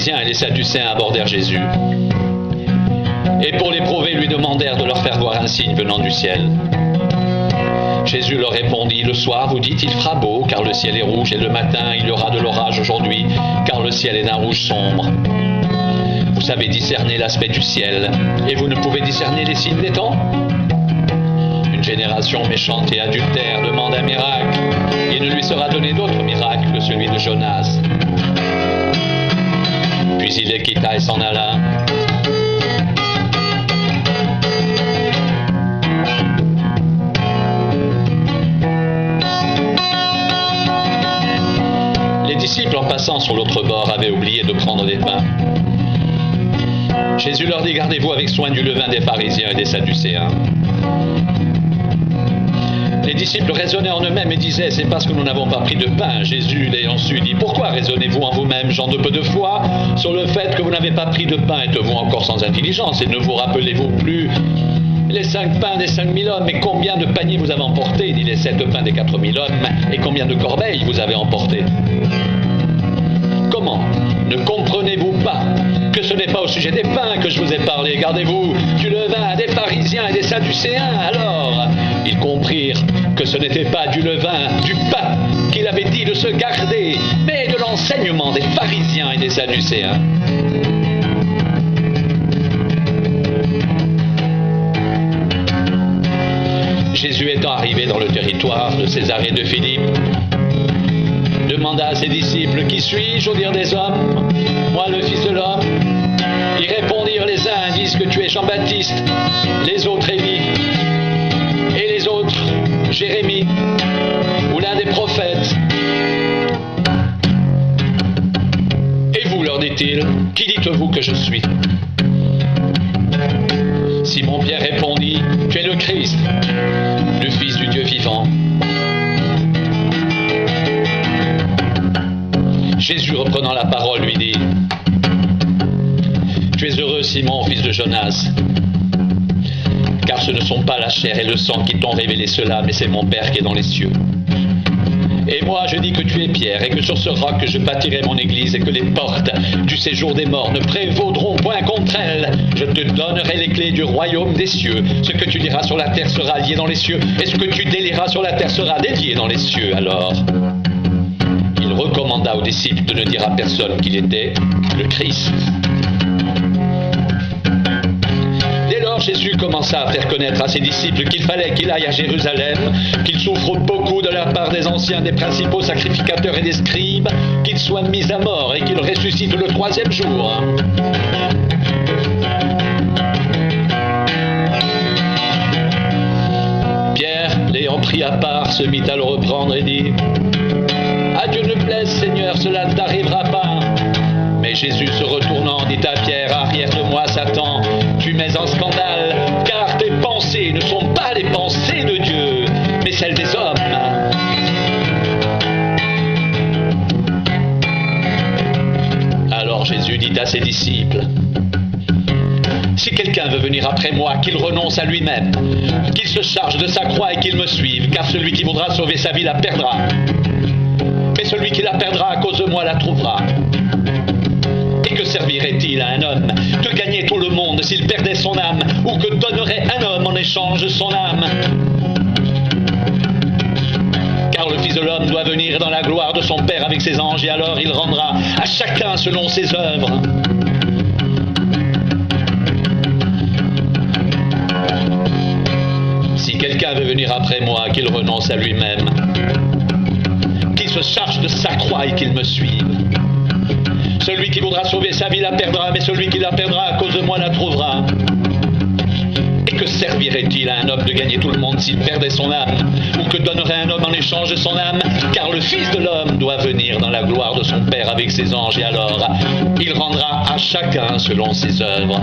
pharisiens et les sadducéens abordèrent Jésus. Et pour l'éprouver, lui demandèrent de leur faire voir un signe venant du ciel. Jésus leur répondit, « Le soir, vous dites, il fera beau, car le ciel est rouge, et le matin, il y aura de l'orage aujourd'hui, car le ciel est d'un rouge sombre. Vous savez discerner l'aspect du ciel, et vous ne pouvez discerner les signes des temps? Une génération méchante et adultère demande un miracle. Il ne lui sera donné d'autre miracle que celui de Jonas. » Puis il les quitta et s'en alla. Les disciples, en passant sur l'autre bord, avaient oublié de prendre des pains. Jésus leur dit, « Gardez-vous avec soin du levain des pharisiens et des sadducéens. » Les disciples raisonnaient en eux-mêmes et disaient, « C'est parce que nous n'avons pas pris de pain. » Jésus, l'ayant su, dit, « Pourquoi raisonnez-vous en vous-même, gens de peu de foi, sur le fait que vous n'avez pas pris de pain? Êtes-vous encore sans intelligence? Et ne vous rappelez-vous plus les 5 pains des 5000 hommes? Et combien de paniers vous avez emportés? » Il dit, « Les 7 pains des 4000 hommes. Et combien de corbeilles vous avez emportés? Comment ne comprenez-vous pas que ce n'est pas au sujet des pains que je vous ai parlé? Gardez-vous du levain des pharisiens et des sadducéens. » Alors, ils comprirent que ce n'était pas du levain, du pain qu'il avait dit de se garder, mais de l'enseignement des pharisiens et des sadducéens. Jésus étant arrivé dans le territoire de Césarée de Philippe, demanda à ses disciples, « Qui suis-je au dire des hommes? Moi, le Fils de l'homme. » Ils répondirent, les uns disent que tu es Jean-Baptiste, les autres Élie, et les autres Jérémie, ou l'un des prophètes. Et vous, leur dit-il, qui dites-vous que je suis? Simon-Pierre répondit, tu es le Christ, le Fils du Dieu vivant. Jésus, reprenant la parole, lui dit, tu es heureux, Simon, fils de Jonas, car ce ne sont pas la chair et le sang qui t'ont révélé cela, mais c'est mon Père qui est dans les cieux. Et moi, je dis que tu es Pierre, et que sur ce roc je bâtirai mon église, et que les portes du séjour des morts ne prévaudront point contre elle. Je te donnerai les clés du royaume des cieux. Ce que tu diras sur la terre sera lié dans les cieux, et ce que tu délieras sur la terre sera délié dans les cieux. Alors, il recommanda aux disciples de ne dire à personne qu'il était le Christ. Jésus commença à faire connaître à ses disciples qu'il fallait qu'il aille à Jérusalem, qu'il souffre beaucoup de la part des anciens, des principaux sacrificateurs et des scribes, qu'il soit mis à mort et qu'il ressuscite le 3e jour. Pierre, l'ayant pris à part, se mit à le reprendre et dit « À Dieu ne plaise, Seigneur, cela ne t'arrivera pas. » Mais Jésus, se retournant, dit à Pierre, « Arrière de moi, Satan, tu mets en scandale, car tes pensées ne sont pas les pensées de Dieu, mais celles des hommes. » Alors Jésus dit à ses disciples, « Si quelqu'un veut venir après moi, qu'il renonce à lui-même, qu'il se charge de sa croix et qu'il me suive, car celui qui voudra sauver sa vie la perdra. Mais celui qui la perdra à cause de moi la trouvera. Et que servirait-il à un homme de gagner tout le monde s'il perdait son âme, ou que donnerait un homme en échange de son âme? Car le Fils de l'homme doit venir dans la gloire de son Père avec ses anges, et alors il rendra à chacun selon ses œuvres. Si quelqu'un veut venir après moi, qu'il renonce à lui-même, qu'il se charge de sa croix et qu'il me suive. Celui qui voudra sauver sa vie la perdra, mais celui qui la perdra à cause de moi la trouvera. Et que servirait-il à un homme de gagner tout le monde s'il perdait son âme, ou que donnerait un homme en échange de son âme? Car le Fils de l'homme doit venir dans la gloire de son Père avec ses anges, et alors il rendra à chacun selon ses œuvres.